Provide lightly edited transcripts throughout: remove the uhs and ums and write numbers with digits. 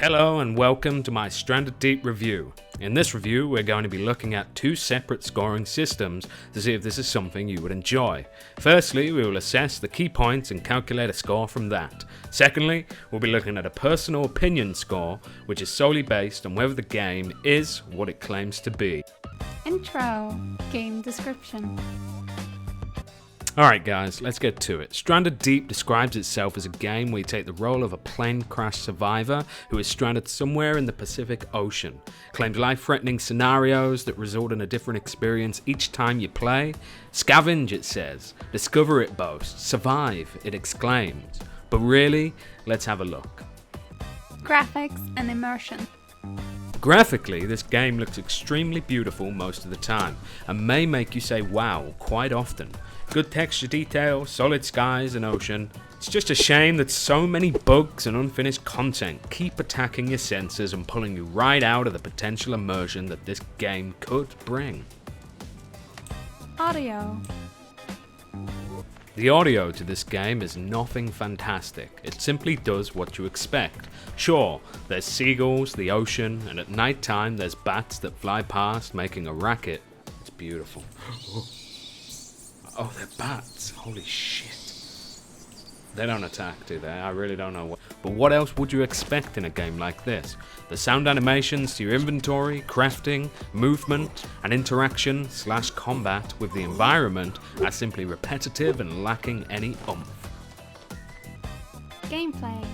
Hello and welcome to my Stranded Deep review. In this review we're going to be looking at two separate scoring systems to see if this is something you would enjoy. Firstly, we will assess the key points and calculate a score from that. Secondly, we'll be looking at a personal opinion score, which is solely based on whether the game is what it claims to be. Intro. Game description. Alright guys, let's get to it. Stranded Deep describes itself as a game where you take the role of a plane crash survivor who is stranded somewhere in the Pacific Ocean. Claims life-threatening scenarios that result in a different experience each time you play. Scavenge, it says. Discover, it boasts. Survive, it exclaims. But really, let's have a look. Graphics and immersion. Graphically, this game looks extremely beautiful most of the time, and may make you say wow quite often. Good texture detail, solid skies and ocean. It's just a shame that so many bugs and unfinished content keep attacking your senses and pulling you right out of the potential immersion that this game could bring. Audio. The audio to this game is nothing fantastic. It simply does what you expect. Sure, there's seagulls, the ocean, and at night time there's bats that fly past making a racket. It's beautiful. Oh, they're bats. Holy shit. They don't attack, do they? I really don't know what. But what else would you expect in a game like this? The sound animations to your inventory, crafting, movement, and interaction / combat with the environment are simply repetitive and lacking any oomph. Gameplay.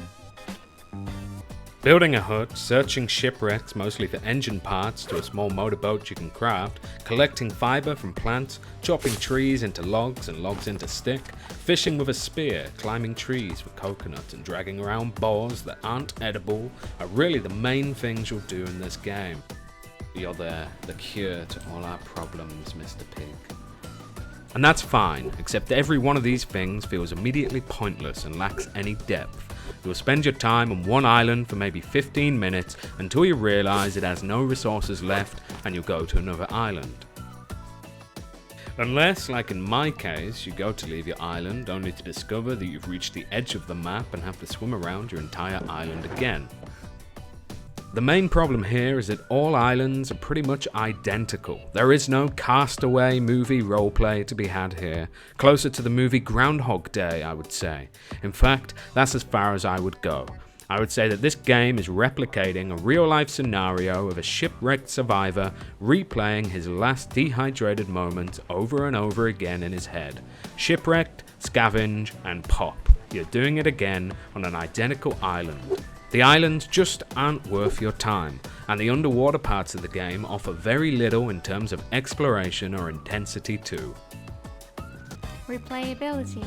Building a hut, searching shipwrecks mostly for engine parts to a small motorboat you can craft, collecting fiber from plants, chopping trees into logs and logs into stick, fishing with a spear, climbing trees for coconut and dragging around boars that aren't edible are really the main things you'll do in this game. You're the cure to all our problems, Mr. Pig. And that's fine, except every one of these things feels immediately pointless and lacks any depth. You'll spend your time on one island for maybe 15 minutes until you realise it has no resources left and you'll go to another island. Unless, like in my case, you go to leave your island only to discover that you've reached the edge of the map and have to swim around your entire island again. The main problem here is that all islands are pretty much identical. There is no Castaway movie roleplay to be had here. Closer to the movie Groundhog Day, I would say. In fact, that's as far as I would go. I would say that this game is replicating a real-life scenario of a shipwrecked survivor replaying his last dehydrated moments over and over again in his head. Shipwrecked, scavenge, and pop. You're doing it again on an identical island. The islands just aren't worth your time, and the underwater parts of the game offer very little in terms of exploration or intensity too. Replayability.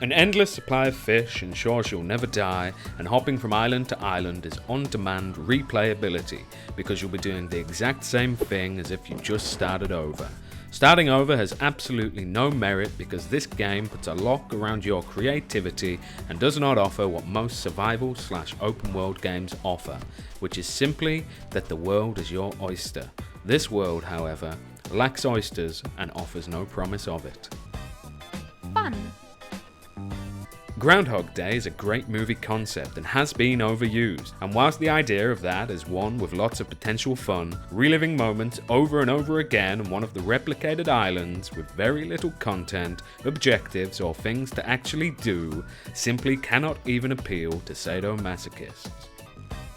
An endless supply of fish ensures you'll never die, and hopping from island to island is on-demand replayability, because you'll be doing the exact same thing as if you just started over. Starting over has absolutely no merit because this game puts a lock around your creativity and does not offer what most survival / open world games offer, which is simply that the world is your oyster. This world, however, lacks oysters and offers no promise of it. Fun. Groundhog Day is a great movie concept and has been overused, and whilst the idea of that is one with lots of potential fun, reliving moments over and over again on one of the replicated islands with very little content, objectives or things to actually do simply cannot even appeal to sadomasochists.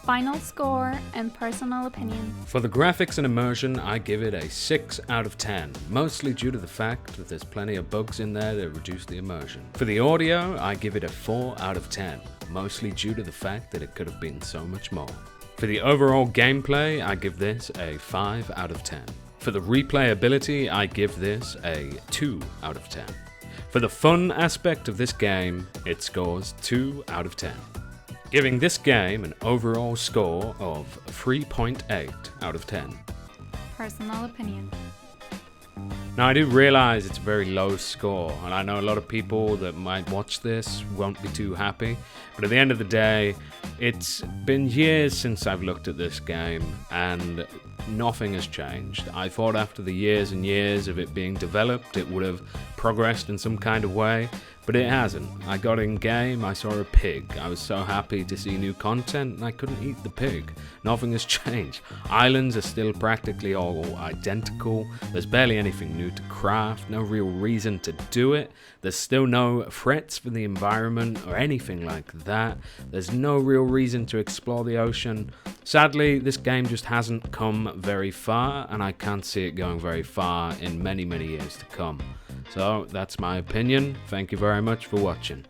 Final score and personal opinion. For the graphics and immersion, I give it a 6 out of 10, mostly due to the fact that there's plenty of bugs in there to reduce the immersion. For the audio, I give it a 4 out of 10, mostly due to the fact that it could have been so much more. For the overall gameplay, I give this a 5 out of 10. For the replayability, I give this a 2 out of 10. For the fun aspect of this game, it scores 2 out of 10. Giving this game an overall score of 3.8 out of 10. Personal opinion. Now I do realise it's a very low score, and I know a lot of people that might watch this won't be too happy, but at the end of the day, it's been years since I've looked at this game, and nothing has changed. I thought after the years and years of it being developed, it would have progressed in some kind of way. But it hasn't. I got in game, I saw a pig. I was so happy to see new content and I couldn't eat the pig. Nothing has changed. Islands are still practically all identical. There's barely anything new to craft, no real reason to do it. There's still no threats for the environment or anything like that. There's no real reason to explore the ocean. Sadly, this game just hasn't come very far, and I can't see it going very far in many, many years to come. So that's my opinion. Thank you very much for watching.